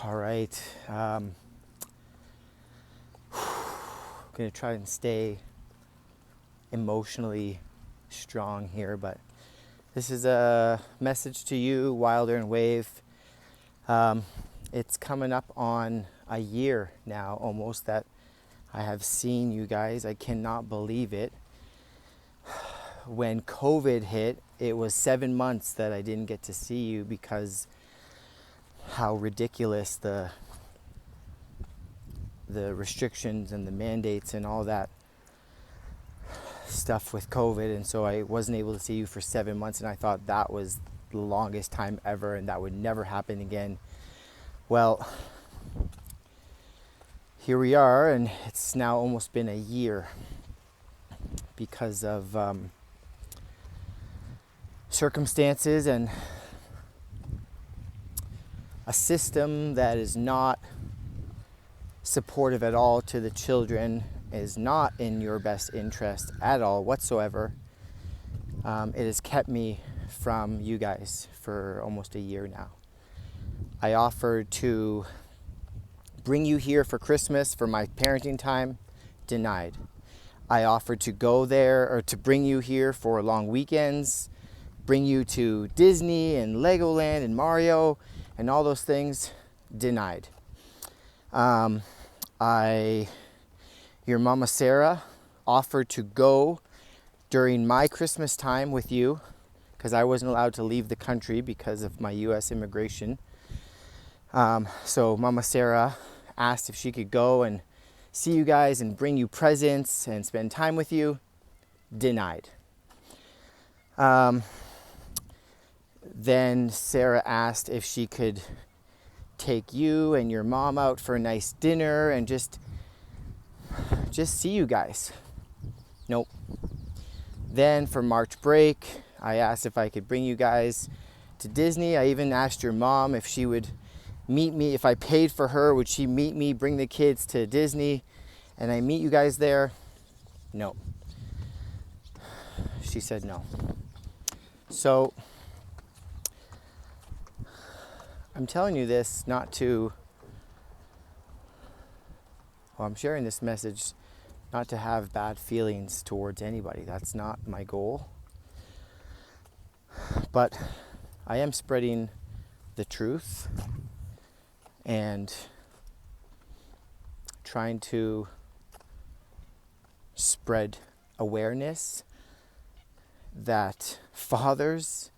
All right. I'm going to try and stay emotionally strong here, but this is a message to you, Wilder and Wave. It's coming up on a year now almost that I have seen you guys. I cannot believe it. When COVID hit, it was 7 months that I didn't get to see you because how ridiculous the restrictions and the mandates and all that stuff with COVID. And so I wasn't able to see you for 7 months, and I thought that was the longest time ever and that would never happen again. Well, here we are, and it's now almost been a year because of circumstances and a system that is not supportive at all to the children, is not in your best interest at all whatsoever. It has kept me from you guys for almost a year now. I offered to bring you here for Christmas for my parenting time, denied. I offered to go there or to bring you here for long weekends, bring you to Disney and Legoland and Mario and all those things, denied. Your mama Sarah offered to go during my Christmas time with you because I wasn't allowed to leave the country because of my U.S. immigration. So Mama Sarah asked if she could go and see you guys and bring you presents and spend time with you, denied. Then Sarah asked if she could take you and your mom out for a nice dinner and just see you guys. Nope. Then for March break, I asked if I could bring you guys to Disney. I even asked your mom if she would meet me. If I paid for her, would she meet me, bring the kids to Disney, and I meet you guys there? No. She said no. So I'm telling you this not to, well, I'm sharing this message not to have bad feelings towards anybody. That's not my goal. But I am spreading the truth and trying to spread awareness that fathers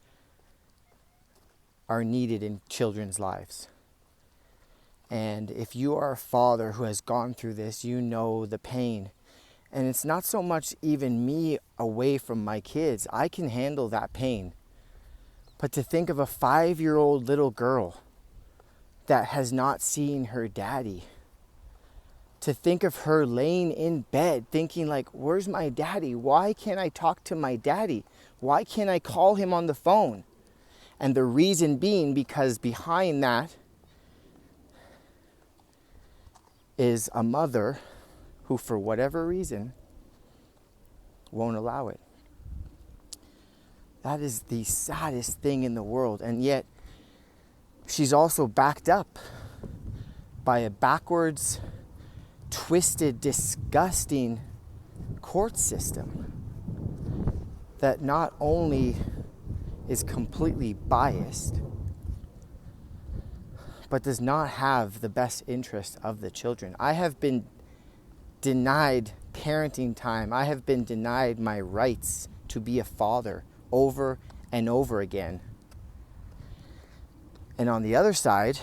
are needed in children's lives. And if you are a father who has gone through this, you know the pain. And it's not so much even me away from my kids. I can handle that pain. But to think of a 5-year-old little girl that has not seen her daddy, to think of her laying in bed thinking like, where's my daddy? Why can't I talk to my daddy? Why can't I call him on the phone? And the reason being because behind that is a mother who, for whatever reason, won't allow it. That is the saddest thing in the world. And yet, she's also backed up by a backwards, twisted, disgusting court system that not only is completely biased, but does not have the best interest of the children. I have been denied parenting time. I have been denied my rights to be a father over and over again. And on the other side,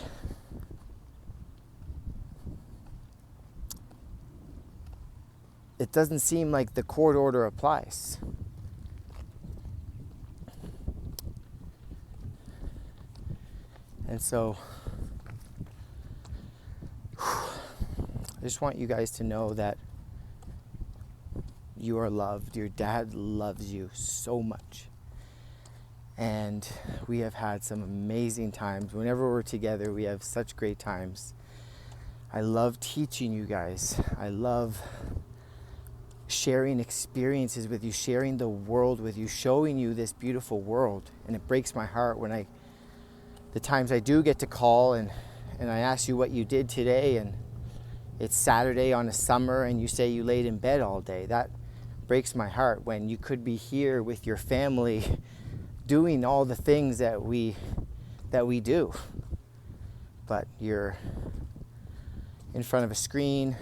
it doesn't seem like the court order applies. And so I just want you guys to know that you are loved. Your dad loves you so much. And we have had some amazing times. Whenever we're together, we have such great times. I love teaching you guys. I love sharing experiences with you, sharing the world with you, showing you this beautiful world. And it breaks my heart when the times I do get to call and and I ask you what you did today, and it's Saturday on a summer, and you say you laid in bed all day. That breaks my heart, when you could be here with your family doing all the things that we do. But you're in front of a screen,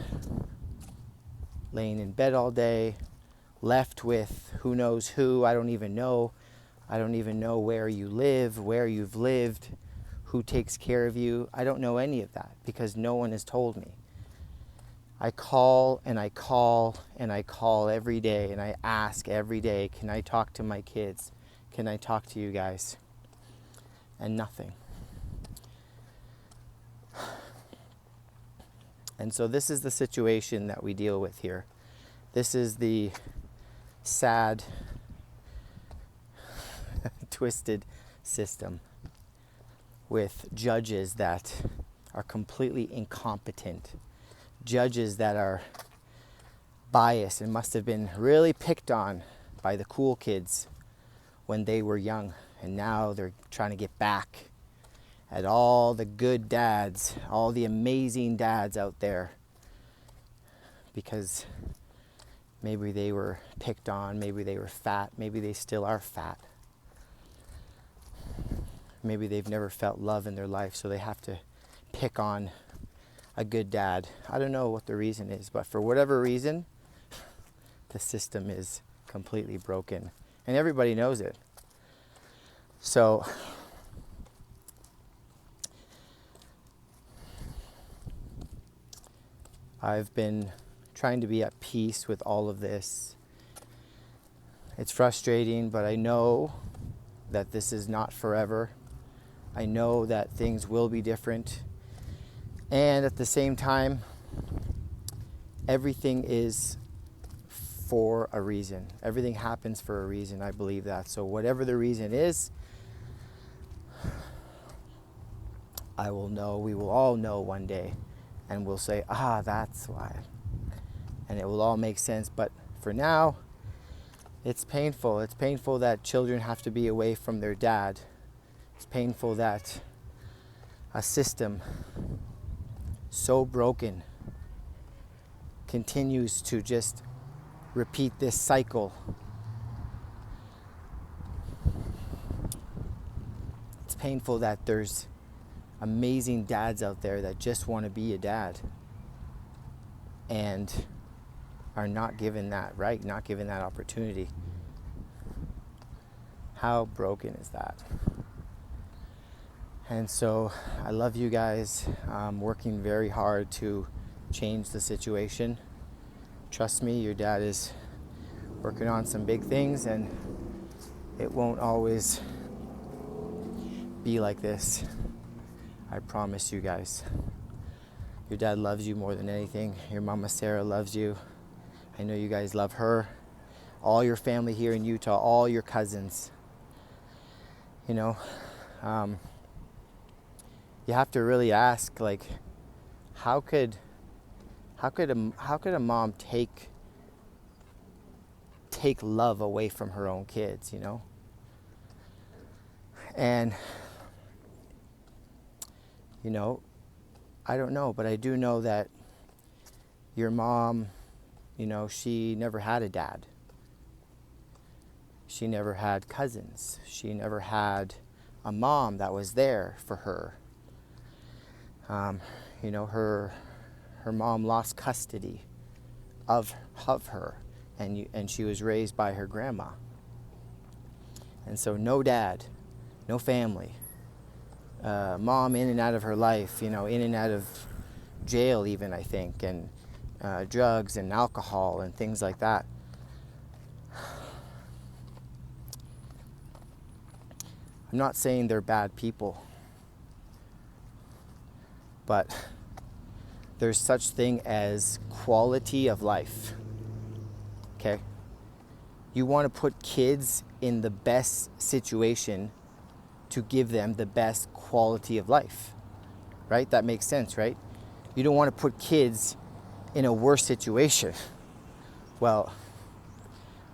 laying in bed all day, left with who knows who. I don't even know. I don't even know where you live, where you've lived, who takes care of you. I don't know any of that because no one has told me. I call and I call and I call every day, and I ask every day, can I talk to my kids? Can I talk to you guys? And nothing. And so this is the situation that we deal with here. This is the sad, twisted system with judges that are completely incompetent, judges that are biased and must have been really picked on by the cool kids when they were young, and now they're trying to get back at all the good dads, all the amazing dads out there, because maybe they were picked on, maybe they were fat, maybe they still are fat. Maybe they've never felt love in their life, so they have to pick on a good dad. I don't know what the reason is, but for whatever reason, the system is completely broken, and everybody knows it. So I've been trying to be at peace with all of this. It's frustrating, but I know that this is not forever. I know that things will be different. And at the same time, everything is for a reason. Everything happens for a reason. I believe that. So whatever the reason is, I will know, we will all know one day, and we'll say, that's why. And it will all make sense. But for now, it's painful. It's painful that children have to be away from their dad. It's painful that a system so broken continues to just repeat this cycle. It's painful that there's amazing dads out there that just want to be a dad and are not given that right, not given that opportunity. How broken is that? And so I love you guys. I'm working very hard to change the situation. Trust me, your dad is working on some big things, and it won't always be like this. I promise you guys. Your dad loves you more than anything. Your mama Sarah loves you. I know you guys love her. All your family here in Utah, all your cousins. You know, you have to really ask, like, how could a mom take love away from her own kids, you know? And you know, I don't know, but I do know that your mom, you know, she never had a dad. She never had cousins. She never had a mom that was there for her. You know, her mom lost custody of her, and she was raised by her grandma. And so no dad, no family. Mom in and out of her life, you know, in and out of jail even, I think, and drugs and alcohol and things like that. I'm not saying they're bad people, but there's such thing as quality of life, okay? You want to put kids in the best situation to give them the best quality of life, right? That makes sense, right? You don't want to put kids in a worse situation. Well,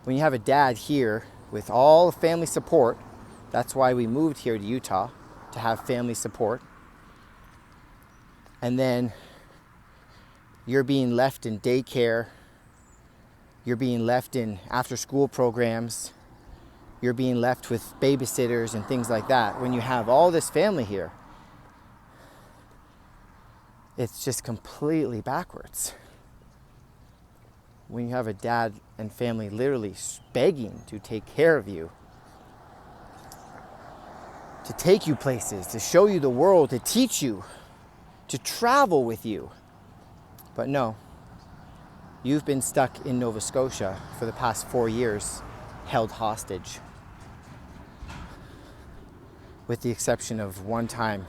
when you have a dad here with all the family support, that's why we moved here to Utah, to have family support. And then you're being left in daycare, you're being left in after school programs, you're being left with babysitters and things like that. When you have all this family here, it's just completely backwards. When you have a dad and family literally begging to take care of you, to take you places, to show you the world, to teach you, to travel with you. But no, you've been stuck in Nova Scotia for the past 4 years, held hostage. With the exception of one time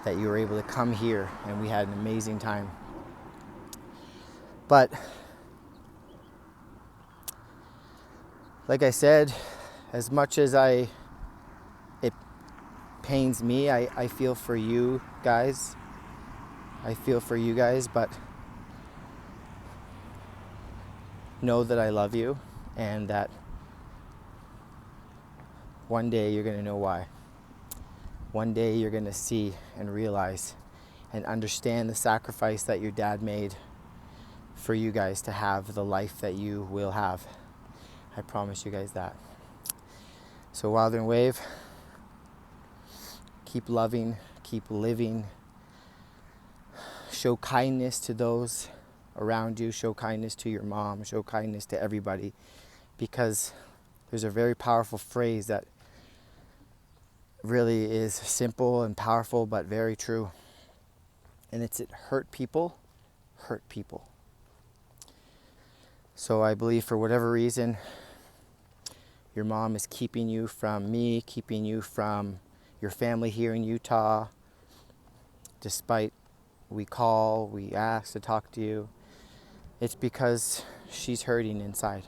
that you were able to come here and we had an amazing time. But like I said, as much as it pains me, I feel for you guys. I feel for you guys, but know that I love you and that one day you're going to know why. One day you're going to see and realize and understand the sacrifice that your dad made for you guys to have the life that you will have. I promise you guys that. So Wilder and Wave, keep loving, keep living. Show kindness to those around you. Show kindness to your mom. Show kindness to everybody. Because there's a very powerful phrase that really is simple and powerful, but very true. And it's hurt people, hurt people. So I believe for whatever reason, your mom is keeping you from me, keeping you from your family here in Utah, despite we call, we ask to talk to you. It's because she's hurting inside.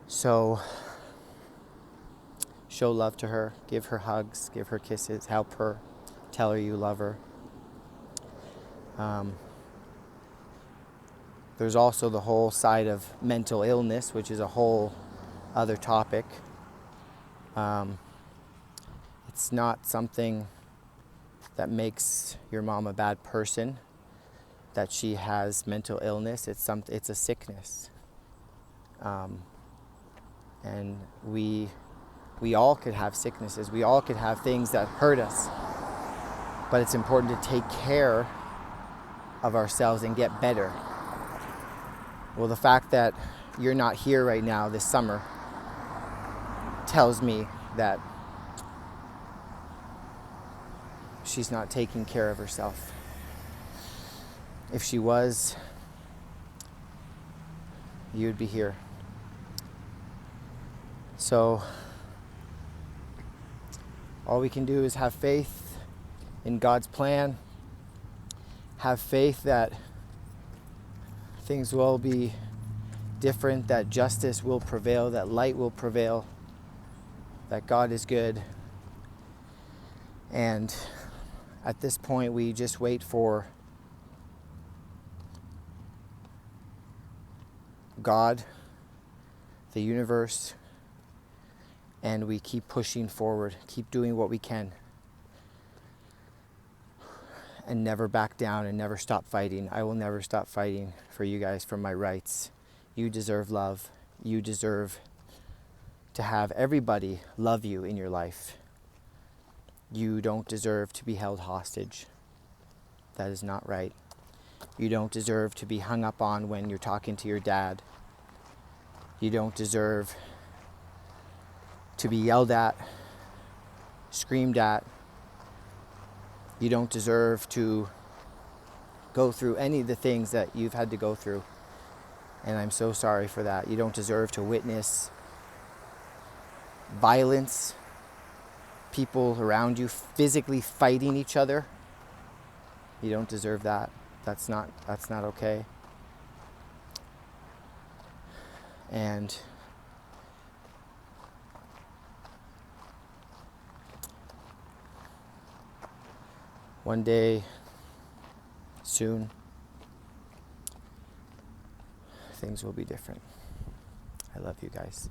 So show love to her, give her hugs, give her kisses, help her, tell her you love her. There's also the whole side of mental illness, which is a whole other topic. It's not something that makes your mom a bad person, that she has mental illness. It's a sickness. And we all could have sicknesses. We all could have things that hurt us. But it's important to take care of ourselves and get better. Well, the fact that you're not here right now this summer tells me that she's not taking care of herself. If she was, you'd be here. So all we can do is have faith in God's plan, have faith that things will be different, that justice will prevail, that light will prevail, that God is good. And at this point, we just wait for God, the universe, and we keep pushing forward, keep doing what we can, and never back down and never stop fighting. I will never stop fighting for you guys, for my rights. You deserve love. You deserve to have everybody love you in your life. You don't deserve to be held hostage. That is not right. You don't deserve to be hung up on when you're talking to your dad. You don't deserve to be yelled at, screamed at. You don't deserve to go through any of the things that you've had to go through. And I'm so sorry for that. You don't deserve to witness violence, people around you physically fighting each other. You don't deserve that. That's not okay. And one day, soon, things will be different. I love you guys.